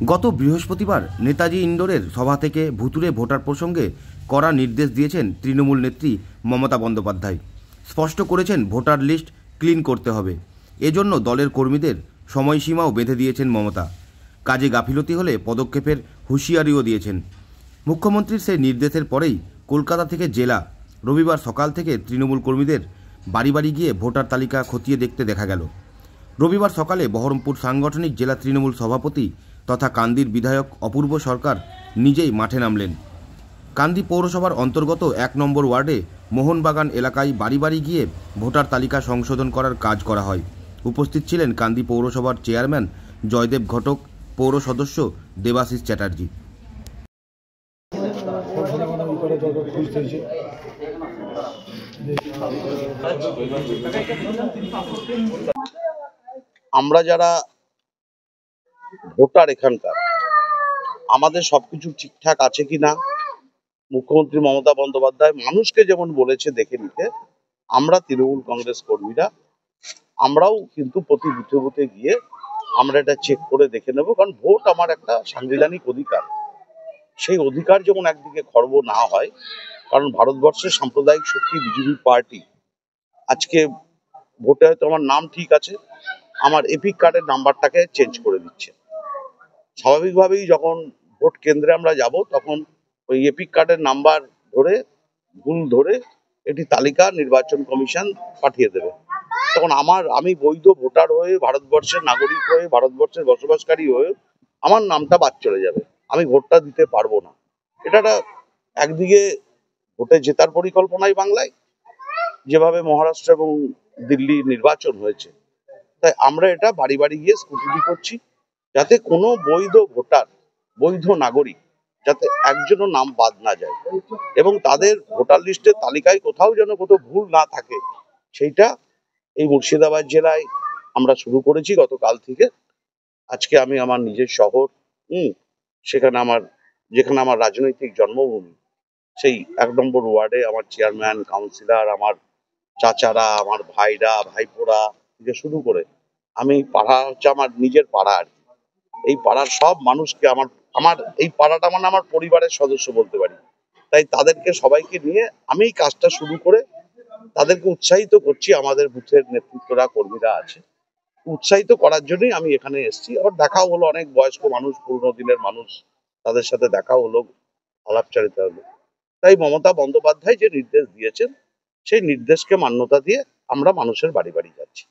গত বৃহস্পতিবার নেতাজি ইন্ডোরের সভা থেকে ভুতুড়ে ভোটার প্রসঙ্গে কড়া নির্দেশ দিয়েছেন তৃণমূল নেত্রী মমতা বন্দ্যোপাধ্যায়। স্পষ্ট করেছেন ভোটার লিস্ট ক্লিন করতে হবে। এজন্য দলের কর্মীদের সময়সীমাও বেঁধে দিয়েছেন মমতা। কাজে গাফিলতি হলে পদক্ষেপের হুঁশিয়ারিও দিয়েছেন। মুখ্যমন্ত্রীর সেই নির্দেশের পরেই কলকাতা থেকে জেলা রবিবার সকাল থেকে তৃণমূল কর্মীদের বাড়ি বাড়ি গিয়ে ভোটার তালিকা খতিয়ে দেখতে দেখা গেল। রবিবার সকালে বহরমপুর সাংগঠনিক জেলা তৃণমূল সভাপতি তথা কান্দির বিধায়ক অপূর্ব সরকার নিজেই মাঠে নামলেন। কান্দি পৌরসভার অন্তর্গত ১ নম্বর ওয়ার্ডে মোহনবাগান এলাকায় বাড়ি বাড়ি গিয়ে ভোটার তালিকা সংশোধন করার কাজ করা হয়। উপস্থিত ছিলেন কান্দি পৌরসভার চেয়ারম্যান জয়দেব ঘটক, পৌর সদস্য দেবাশিস চ্যাটার্জি। আমরা যারা ভোটার এখানকার, আমাদের সবকিছু ঠিকঠাক আছে কিনা মুখ্যমন্ত্রী মমতা বন্দ্যোপাধ্যায় মানুষকে যেমন বলেছে দেখে নিতে, আমরা তৃণমূল কংগ্রেস কর্মীরা আমরাও কিন্তু প্রতি বুথে বুথে গিয়ে আমরা এটা চেক করে দেখে নেব। কারণ ভোট আমার একটা সাংবিধানিক অধিকার, সেই অধিকার যেমন একদিকে খর্ব না হয়। কারণ ভারতবর্ষের সাম্প্রদায়িক শক্তি বিজেপি পার্টি আজকে ভোটে হয়তো আমার নাম ঠিক আছে, আমার এপিক কার্ডের নাম্বারটাকে চেঞ্জ করে দিচ্ছে। স্বাভাবিকভাবেই যখন ভোট কেন্দ্রে আমরা যাব তখন ওই এপিক কার্ডের নাম্বার ধরে ভুল ধরে একটি তালিকা নির্বাচন কমিশন পাঠিয়ে দেবে। তখন আমি বৈধ ভোটার হয়ে, ভারতবর্ষের নাগরিক হয়ে, ভারতবর্ষের বসবাসকারী হয়ে আমার নামটা বাদ চলে যাবে, আমি ভোটটা দিতে পারবো না। এটা একদিকে ভোটে জেতার পরিকল্পনাই বাংলায়, যেভাবে মহারাষ্ট্র এবং দিল্লি নির্বাচন হয়েছে, তাই আমরা এটা বাড়ি বাড়ি গিয়ে স্ক্রুটিনি করছি, যাতে কোনো বৈধ ভোটার, বৈধ নাগরিক যাতে একজনও নাম বাদ না যায় এবং তাদের ভোটার লিস্টের তালিকায় কোথাও যেন কোথাও ভুল না থাকে। সেইটা এই মুর্শিদাবাদ জেলায় আমরা শুরু করেছি গতকাল থেকে। আজকে আমি আমার নিজের শহর, সেখানে যেখানে আমার রাজনৈতিক জন্মভূমি, সেই ১ নম্বর ওয়ার্ডে আমার চেয়ারম্যান, কাউন্সিলর, আমার চাচারা, আমার ভাইরা, ভাইপোরা থেকে শুরু করে আমি পাড়া হচ্ছে আমার নিজের পাড়া আর কি। এই পাড়ার সব মানুষকে আমার এই পাড়াটা মানে আমার পরিবারের সদস্য বলতে পারি। তাই তাদেরকে সবাইকে নিয়ে আমি এই কাজটা শুরু করে তাদেরকে উৎসাহিত করছি। আমাদের বুথের নেতৃত্বরা, কর্মীরা আছে, উৎসাহিত করার জন্যই আমি এখানে এসেছি। আবার দেখাও হলো, অনেক বয়স্ক মানুষ, পুরনো দিনের মানুষ, তাদের সাথে দেখা হলো, আলাপচারিতা হলো। তাই মমতা বন্দ্যোপাধ্যায় যে নির্দেশ দিয়েছেন সেই নির্দেশকে মান্যতা দিয়ে আমরা মানুষের বাড়ি বাড়ি যাচ্ছি।